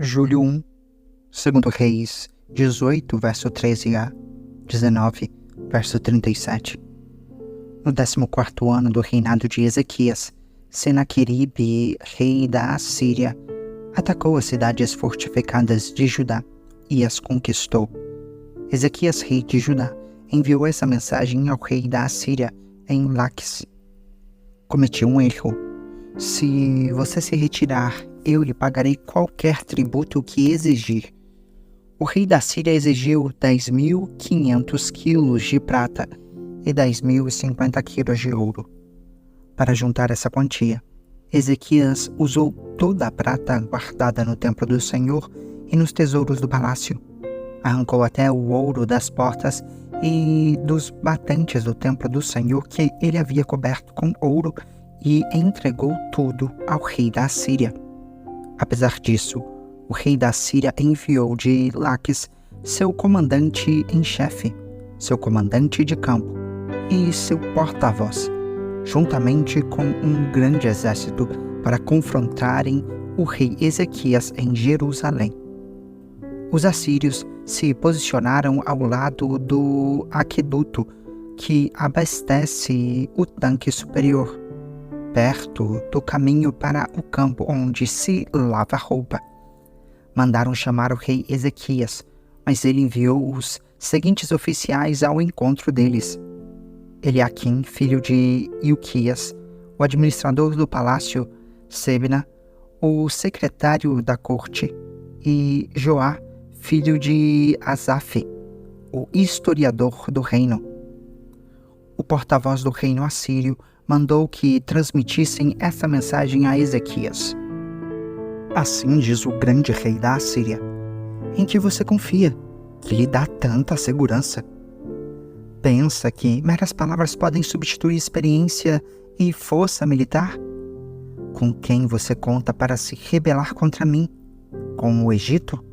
Júlio 1, 2 Reis 18, verso 13 a 19, verso 37. No 14º ano do reinado de Ezequias, Senaqueribe, rei da Assíria, atacou as cidades fortificadas de Judá e as conquistou. Ezequias, rei de Judá, enviou essa mensagem ao rei da Assíria em Laquis: cometi um erro. Se você se retirar, eu lhe pagarei qualquer tributo que exigir. O rei da Síria exigiu 10.500 quilos de prata e 10.050 quilos de ouro. Para juntar essa quantia, Ezequias usou toda a prata guardada no templo do Senhor e nos tesouros do palácio. Arrancou até o ouro das portas e dos batentes do templo do Senhor que ele havia coberto com ouro e entregou tudo ao rei da Síria. Apesar disso, o rei da Síria enviou de Laquis seu comandante em chefe, seu comandante de campo e seu porta-voz, juntamente com um grande exército para confrontarem o rei Ezequias em Jerusalém. Os assírios se posicionaram ao lado do aqueduto que abastece o tanque superior, perto do caminho para o campo onde se lava roupa. Mandaram chamar o rei Ezequias, mas ele enviou os seguintes oficiais ao encontro deles: Eliaquim, filho de Ilquias, o administrador do palácio, Sebna, o secretário da corte, e Joá, filho de Asaf, o historiador do reino. O porta-voz do reino assírio mandou que transmitissem essa mensagem a Ezequias: assim diz o grande rei da Assíria: em que você confia, que lhe dá tanta segurança? Pensa que meras palavras podem substituir experiência e força militar? Com quem você conta para se rebelar contra mim? Com o Egito?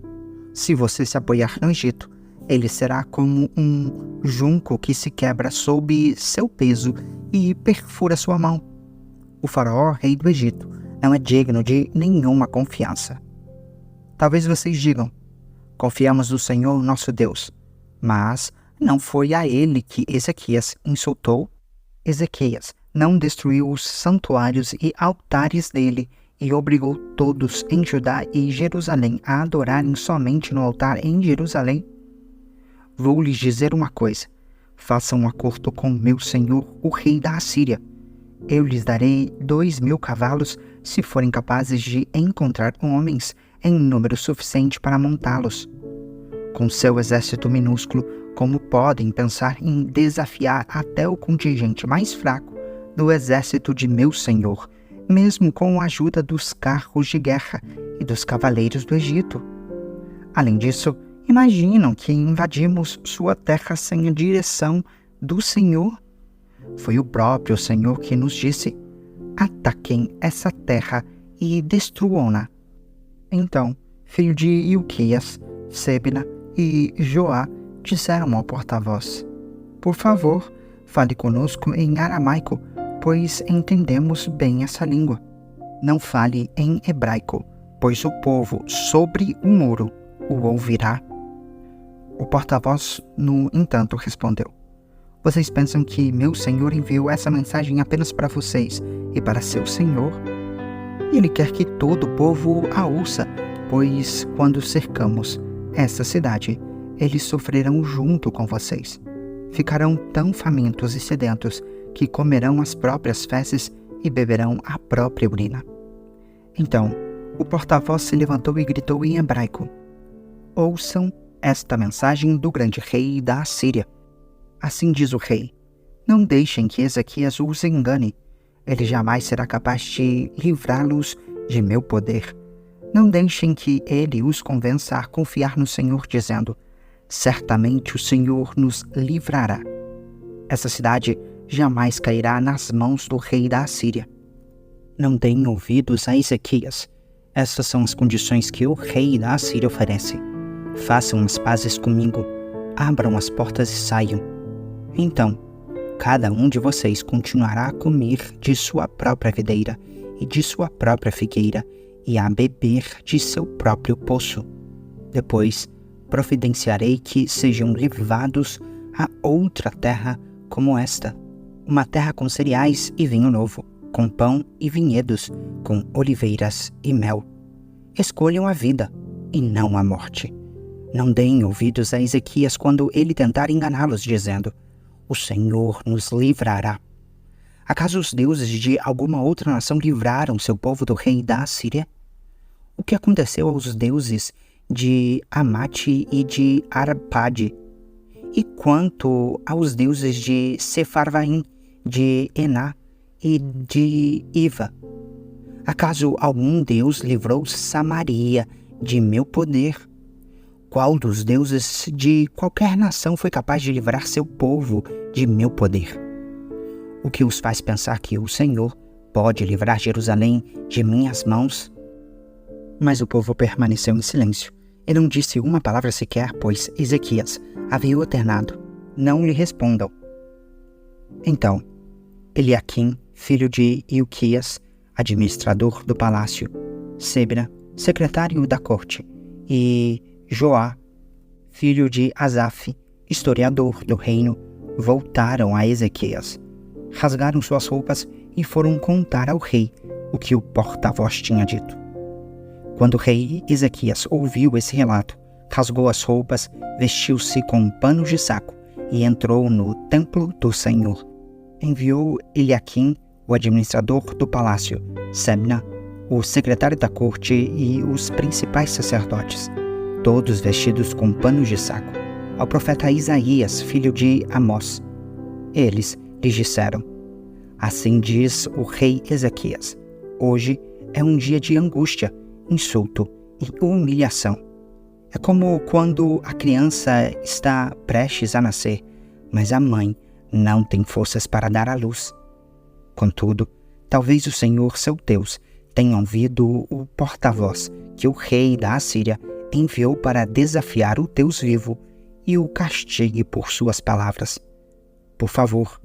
Se você se apoiar no Egito, ele será como um junco que se quebra sob seu peso e perfura sua mão. O faraó, rei do Egito, não é digno de nenhuma confiança. Talvez vocês digam: confiamos no Senhor nosso Deus. Mas não foi a ele que Ezequias insultou. Ezequias não destruiu os santuários e altares dele e obrigou todos em Judá e Jerusalém a adorarem somente no altar em Jerusalém. Vou lhes dizer uma coisa: façam um acordo com meu senhor, o rei da Assíria. Eu lhes darei 2.000 cavalos se forem capazes de encontrar homens em número suficiente para montá-los. Com seu exército minúsculo, como podem pensar em desafiar até o contingente mais fraco do exército de meu senhor, mesmo com a ajuda dos carros de guerra e dos cavaleiros do Egito? Além disso, imaginam que invadimos sua terra sem a direção do Senhor? Foi o próprio Senhor que nos disse: ataquem essa terra e destruam-na. Então, filho de Ilquias, Sebna e Joá disseram ao porta-voz: por favor, fale conosco em aramaico, pois entendemos bem essa língua. Não fale em hebraico, pois o povo sobre o muro o ouvirá. O porta-voz, no entanto, respondeu: vocês pensam que meu senhor enviou essa mensagem apenas para vocês e para seu senhor? Ele quer que todo o povo a ouça, pois quando cercamos essa cidade, eles sofrerão junto com vocês. Ficarão tão famintos e sedentos que comerão as próprias fezes e beberão a própria urina. Então, o porta-voz se levantou e gritou em hebraico: ouçam esta mensagem do grande rei da Assíria. Assim diz o rei: não deixem que Ezequias os engane. Ele jamais será capaz de livrá-los de meu poder. Não deixem que ele os convença a confiar no Senhor, dizendo: certamente o Senhor nos livrará. Essa cidade jamais cairá nas mãos do rei da Assíria. Não deem ouvidos a Ezequias. Essas são as condições que o rei da Assíria oferece. Façam as pazes comigo, abram as portas e saiam. Então, cada um de vocês continuará a comer de sua própria videira e de sua própria figueira, e a beber de seu próprio poço. Depois providenciarei que sejam levados a outra terra como esta, uma terra com cereais e vinho novo, com pão e vinhedos, com oliveiras e mel. Escolham a vida e não a morte. Não deem ouvidos a Ezequias quando ele tentar enganá-los, dizendo: o Senhor nos livrará. Acaso os deuses de alguma outra nação livraram seu povo do rei da Assíria? O que aconteceu aos deuses de Amate e de Arpade? E quanto aos deuses de Sefarvaim, de Ená e de Iva? Acaso algum deus livrou Samaria de meu poder? Qual dos deuses de qualquer nação foi capaz de livrar seu povo de meu poder? O que os faz pensar que o Senhor pode livrar Jerusalém de minhas mãos? Mas o povo permaneceu em silêncio e não disse uma palavra sequer, pois Ezequias havia ordenado: não lhe respondam. Então, Eliaquim, filho de Ilquias, administrador do palácio, Sebna, secretário da corte, e Joá, filho de Asaf, historiador do reino, voltaram a Ezequias, rasgaram suas roupas e foram contar ao rei o que o porta-voz tinha dito. Quando o rei Ezequias ouviu esse relato, rasgou as roupas, vestiu-se com panos de saco e entrou no templo do Senhor. Enviou Eliaquim, o administrador do palácio, Sebna, o secretário da corte e os principais sacerdotes, todos vestidos com panos de saco, ao profeta Isaías, filho de Amós. Eles lhes disseram: assim diz o rei Ezequias: hoje é um dia de angústia, insulto e humilhação. É como quando a criança está prestes a nascer, mas a mãe não tem forças para dar à luz. Contudo, talvez o Senhor, seu Deus, tenha ouvido o porta-voz que o rei da Assíria enviou para desafiar o Deus vivo e o castigue por suas palavras. Por favor,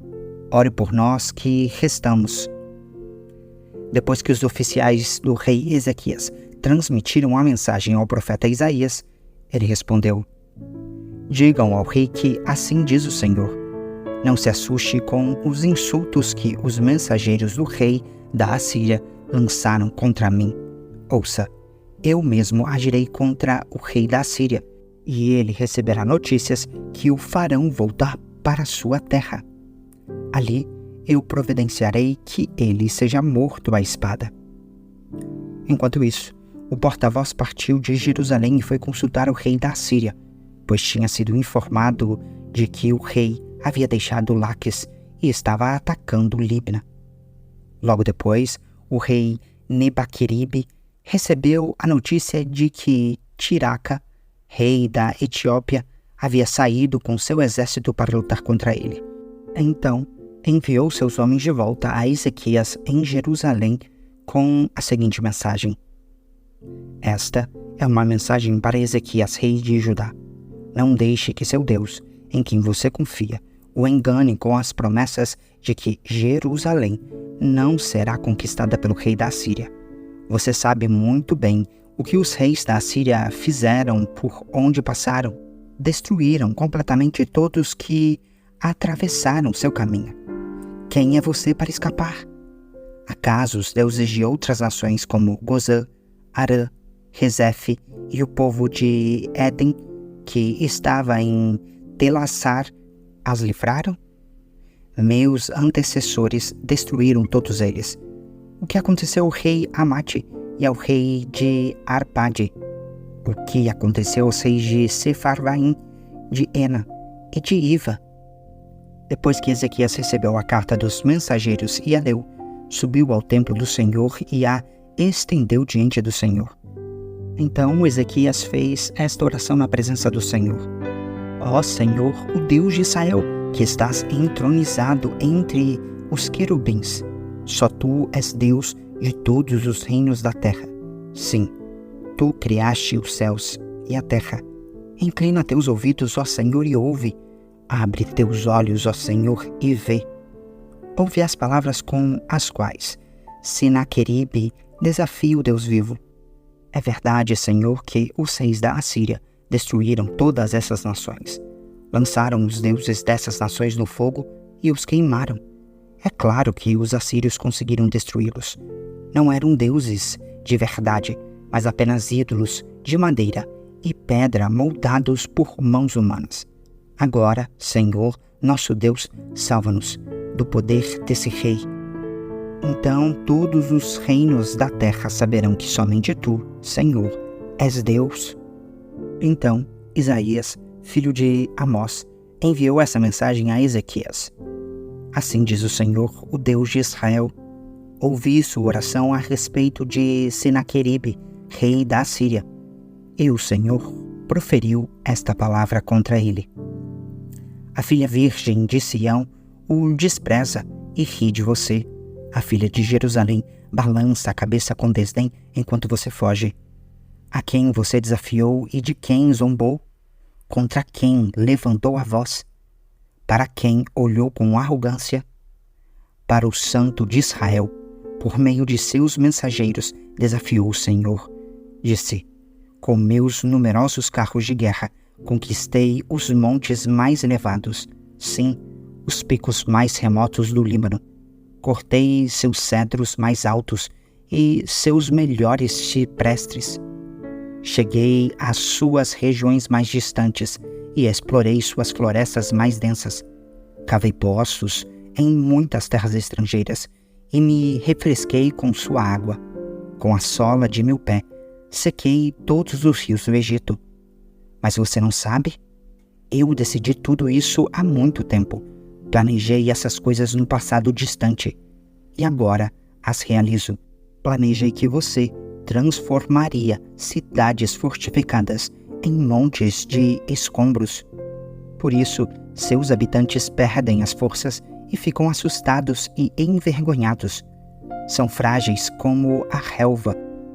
ore por nós que restamos. Depois que os oficiais do rei Ezequias transmitiram a mensagem ao profeta Isaías, ele respondeu: digam ao rei que assim diz o Senhor: não se assuste com os insultos que os mensageiros do rei da Assíria lançaram contra mim. Ouça, eu mesmo agirei contra o rei da Assíria, e ele receberá notícias que o farão voltar para sua terra. Ali eu providenciarei que ele seja morto à espada. Enquanto isso, o porta-voz partiu de Jerusalém e foi consultar o rei da Assíria, pois tinha sido informado de que o rei havia deixado Laques e estava atacando Libna. Logo depois, o rei Nebaqueribe recebeu a notícia de que Tiraca, rei da Etiópia, havia saído com seu exército para lutar contra ele. Então, enviou seus homens de volta a Ezequias em Jerusalém com a seguinte mensagem: esta é uma mensagem para Ezequias, rei de Judá. Não deixe que seu Deus, em quem você confia, o engane com as promessas de que Jerusalém não será conquistada pelo rei da Assíria. Você sabe muito bem o que os reis da Assíria fizeram por onde passaram. Destruíram completamente todos que atravessaram seu caminho. Quem é você para escapar? Acaso os deuses de outras nações como Gozã, Arã, Rezefe e o povo de Éden, que estava em Telassar, as livraram? Meus antecessores destruíram todos eles. O que aconteceu ao rei Amate e ao rei de Arpade? O que aconteceu aos reis de Sefarvaim, de Ena e de Iva? Depois que Ezequias recebeu a carta dos mensageiros e a leu, subiu ao templo do Senhor e a estendeu diante do Senhor. Então Ezequias fez esta oração na presença do Senhor: ó Senhor, o Deus de Israel, que estás entronizado entre os querubins, só tu és Deus de todos os reinos da terra. Sim, tu criaste os céus e a terra. Inclina teus ouvidos, ó Senhor, e ouve. Abre teus olhos, ó Senhor, e vê. Ouve as palavras com as quais Senaqueribe desafia o Deus vivo. É verdade, Senhor, que os reis da Assíria destruíram todas essas nações. Lançaram os deuses dessas nações no fogo e os queimaram. É claro que os assírios conseguiram destruí-los. Não eram deuses de verdade, mas apenas ídolos de madeira e pedra moldados por mãos humanas. Agora, Senhor, nosso Deus, salva-nos do poder desse rei. Então todos os reinos da terra saberão que somente tu, Senhor, és Deus. Então Isaías, filho de Amós, enviou essa mensagem a Ezequias. Assim diz o Senhor, o Deus de Israel: ouvi sua oração a respeito de Senaqueribe, rei da Assíria. E o Senhor proferiu esta palavra contra ele. A filha virgem de Sião o despreza e ri de você. A filha de Jerusalém balança a cabeça com desdém enquanto você foge. A quem você desafiou e de quem zombou? Contra quem levantou a voz? Para quem olhou com arrogância? Para o Santo de Israel, por meio de seus mensageiros, desafiou o Senhor. Disse: com meus numerosos carros de guerra, conquistei os montes mais elevados, sim, os picos mais remotos do Líbano. Cortei seus cedros mais altos e seus melhores ciprestes. Cheguei às suas regiões mais distantes e explorei suas florestas mais densas. Cavei poços em muitas terras estrangeiras e me refresquei com sua água. Com a sola de meu pé, sequei todos os rios do Egito. Mas você não sabe? Eu decidi tudo isso há muito tempo. Planejei essas coisas no passado distante. E agora as realizo. Planejei que você transformaria cidades fortificadas em montes de escombros. Por isso, seus habitantes perdem as forças e ficam assustados e envergonhados. São frágeis como a relva,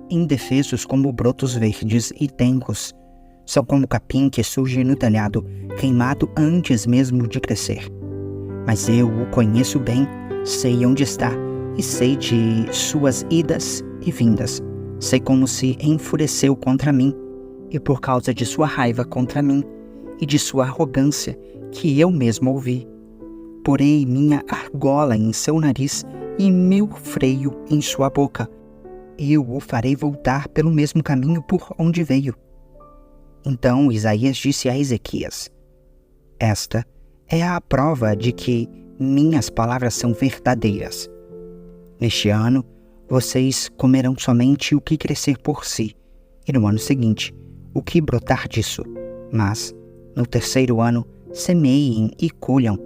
indefesos como brotos verdes e tencos. São como o capim que surge no telhado, queimado antes mesmo de crescer. Mas eu o conheço bem, sei onde está, e sei de suas idas e vindas. Sei como se enfureceu contra mim, e por causa de sua raiva contra mim, e de sua arrogância, que eu mesmo ouvi. Porei minha argola em seu nariz e meu freio em sua boca. Eu o farei voltar pelo mesmo caminho por onde veio. Então Isaías disse a Ezequias: esta é a prova de que minhas palavras são verdadeiras. Neste ano, vocês comerão somente o que crescer por si, e no ano seguinte, o que brotar disso. Mas, no terceiro ano, semeiem e colham,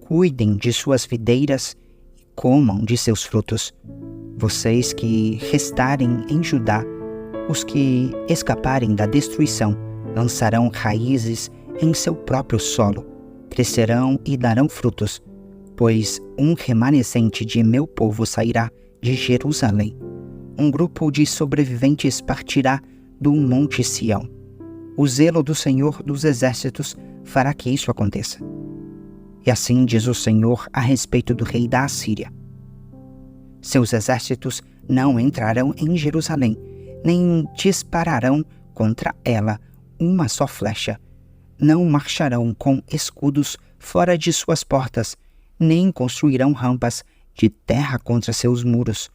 cuidem de suas videiras e comam de seus frutos. Vocês que restarem em Judá, os que escaparem da destruição, lançarão raízes em seu próprio solo, crescerão e darão frutos, pois um remanescente de meu povo sairá de Jerusalém. Um grupo de sobreviventes partirá do Monte Sião. O zelo do Senhor dos Exércitos fará que isso aconteça. E assim diz o Senhor a respeito do rei da Assíria: seus exércitos não entrarão em Jerusalém, nem dispararão contra ela uma só flecha. Não marcharão com escudos fora de suas portas, nem construirão rampas de terra contra seus muros.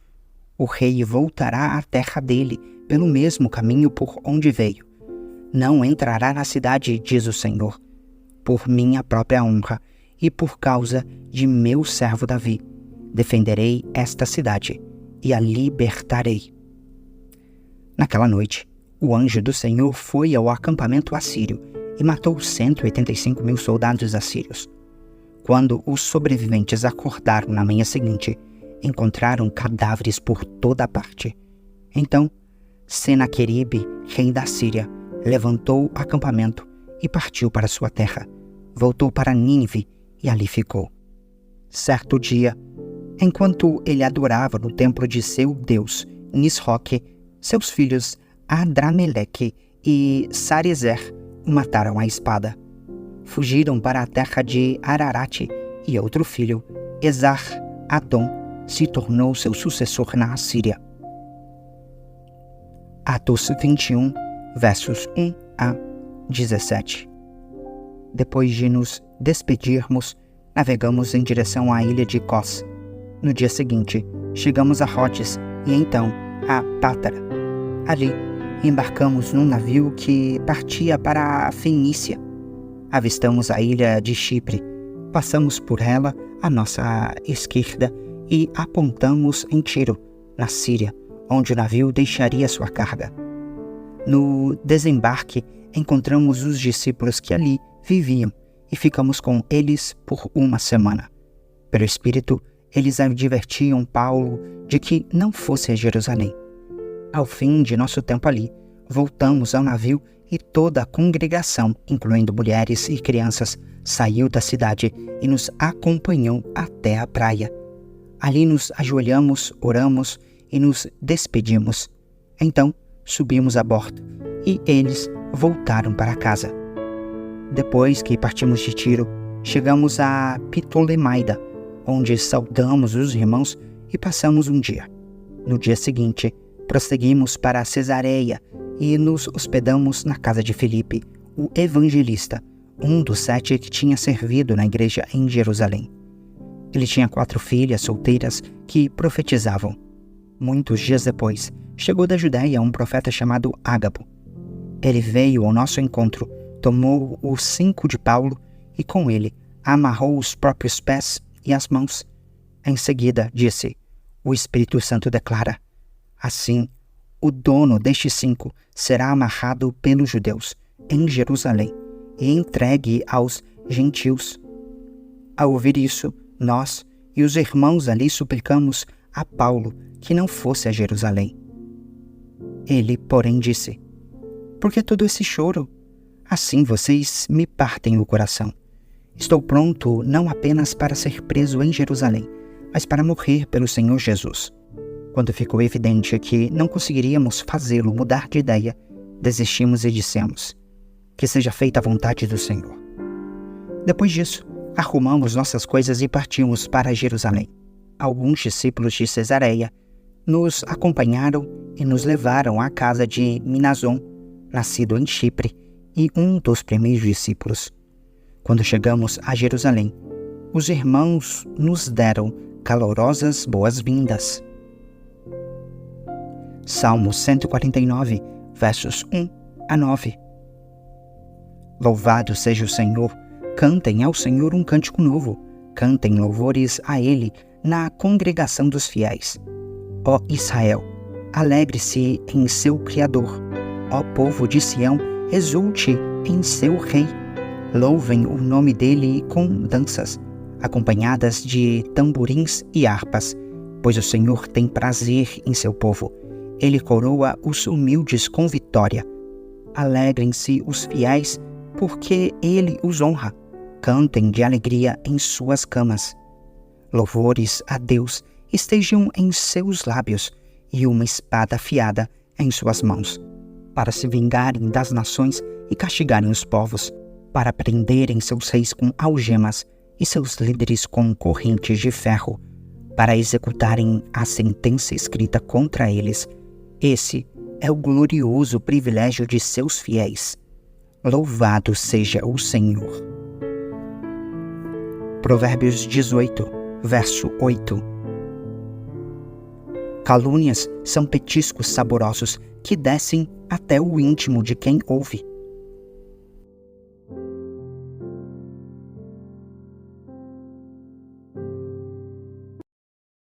O rei voltará à terra dele pelo mesmo caminho por onde veio. Não entrará na cidade, diz o Senhor, por minha própria honra e por causa de meu servo Davi. Defenderei esta cidade e a libertarei. Naquela noite, o anjo do Senhor foi ao acampamento assírio e matou 185.000 soldados assírios. Quando os sobreviventes acordaram na manhã seguinte, encontraram cadáveres por toda parte. Então, Senaqueribe, rei da Síria, levantou o acampamento e partiu para sua terra. Voltou para Nínive e ali ficou. Certo dia, enquanto ele adorava no templo de seu deus Nisroque, seus filhos Adrameleque e Sarezer o mataram à espada. Fugiram para a terra de Ararate e outro filho, Esar-Adom, se tornou seu sucessor na Assíria. Atos 21, versos 1 a 17. Depois de nos despedirmos, navegamos em direção à ilha de Cos. No dia seguinte, chegamos a Rhodes e então a Pátara. Ali, embarcamos num navio que partia para a Fenícia. Avistamos a ilha de Chipre. Passamos por ela à nossa esquerda e apontamos em Tiro, na Síria, onde o navio deixaria sua carga. No desembarque, encontramos os discípulos que ali viviam e ficamos com eles por uma semana. Pelo Espírito, eles advertiam Paulo de que não fosse a Jerusalém. Ao fim de nosso tempo ali, voltamos ao navio e toda a congregação, incluindo mulheres e crianças, saiu da cidade e nos acompanhou até a praia. Ali nos ajoelhamos, oramos e nos despedimos. Então, subimos a bordo e eles voltaram para casa. Depois que partimos de Tiro, chegamos a Ptolemaida, onde saudamos os irmãos e passamos um dia. No dia seguinte, prosseguimos para Cesareia e nos hospedamos na casa de Filipe, o evangelista, um dos 7 que tinha servido na igreja em Jerusalém. Ele tinha 4 filhas solteiras que profetizavam. Muitos dias depois, chegou da Judéia um profeta chamado Ágabo. Ele veio ao nosso encontro, tomou o cinto de Paulo e com ele amarrou os próprios pés e as mãos. Em seguida, disse: "O Espírito Santo declara: assim, o dono deste cinto será amarrado pelos judeus em Jerusalém e entregue aos gentios." Ao ouvir isso, nós e os irmãos ali suplicamos a Paulo que não fosse a Jerusalém. Ele, porém, disse: "Por que todo esse choro? Assim vocês me partem o coração. Estou pronto não apenas para ser preso em Jerusalém, mas para morrer pelo Senhor Jesus." Quando ficou evidente que não conseguiríamos fazê-lo mudar de ideia, desistimos e dissemos: "Que seja feita a vontade do Senhor." Depois disso, arrumamos nossas coisas e partimos para Jerusalém. Alguns discípulos de Cesareia nos acompanharam e nos levaram à casa de Minason, nascido em Chipre, e um dos primeiros discípulos. Quando chegamos a Jerusalém, os irmãos nos deram calorosas boas-vindas. Salmo 149, versos 1 a 9. Louvado seja o Senhor, cantem ao Senhor um cântico novo, cantem louvores a Ele na congregação dos fiéis. Ó Israel, alegre-se em seu Criador. Ó povo de Sião, exulte em seu Rei. Louvem o nome dele com danças, acompanhadas de tamborins e harpas, pois o Senhor tem prazer em seu povo. Ele coroa os humildes com vitória. Alegrem-se os fiéis, porque ele os honra. Cantem de alegria em suas camas. Louvores a Deus estejam em seus lábios e uma espada afiada em suas mãos, para se vingarem das nações e castigarem os povos, para prenderem seus reis com algemas e seus líderes com correntes de ferro, para executarem a sentença escrita contra eles. Esse é o glorioso privilégio de seus fiéis. Louvado seja o Senhor. Provérbios 18, verso 8. Calúnias são petiscos saborosos que descem até o íntimo de quem ouve.